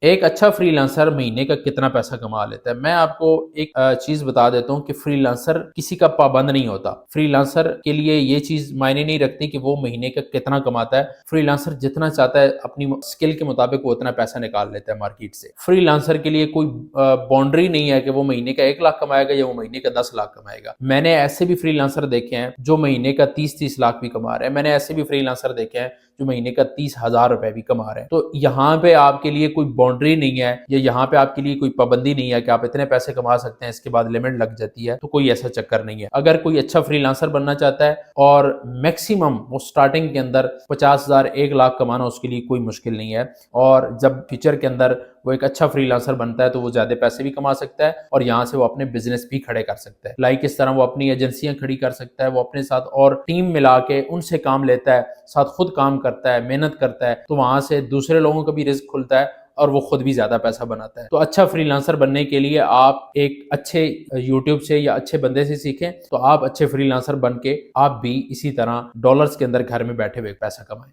एक अच्छा फ्रीलांसर महीने का कितना पैसा कमा लेता है? मैं आपको एक चीज बता देता हूँ कि फ्रीलांसर किसी का पाबंद नहीं होता। फ्रीलांसर के लिए ये चीज मायने नहीं रखती कि वो महीने का कितना कमाता है। फ्रीलांसर जितना चाहता है अपनी स्किल के मुताबिक वो उतना पैसा निकाल लेता है मार्केट से। फ्रीलांसर के लिए कोई बाउंड्री नहीं है कि वो महीने का 1 लाख कमाएगा या वो महीने का 10 लाख कमाएगा। मैंने ऐसे भी फ्रीलांसर देखे हैं जो महीने का 30-30 लाख भी कमा रहे हैं। मैंने ऐसे भी फ्रीलांसर देखे हैं जो महीने का 30,000 रुपए भी कमा रहे हैं। तो यहाँ पे आपके लिए कोई बाउंड्री नहीं है या यहाँ पे आपके लिए कोई पाबंदी नहीं है कि आप इतने पैसे कमा सकते हैं, इसके बाद लिमिट लग जाती है। तो कोई ऐसा चक्कर नहीं है। अगर कोई अच्छा फ्रीलांसर बनना चाहता है और मैक्सिमम वो स्टार्टिंग के अंदर 50,000 1 लाख कमाना उसके लिए कोई मुश्किल नहीं है। और जब फ्यूचर के अंदर वो एक अच्छा फ्रीलांसर बनता है तो वो ज्यादा पैसे भी कमा सकता है और यहाँ से वो अपने बिजनेस भी खड़े कर सकता है। लाइक इस तरह वो अपनी एजेंसियां खड़ी कर सकता है, वो अपने साथ और टीम मिला के उनसे काम लेता है, साथ खुद काम करता है, मेहनत करता है, तो वहां से दूसरे लोगों का भी रिस्क खुलता है और वो खुद भी ज्यादा पैसा बनाता है। तो अच्छा फ्रीलांसर बनने के लिए आप एक अच्छे यूट्यूब से या अच्छे बंदे से सीखें, तो आप अच्छे फ्रीलांसर बन के आप भी इसी तरह डॉलर्स के अंदर घर में बैठे हुए पैसा कमाएं।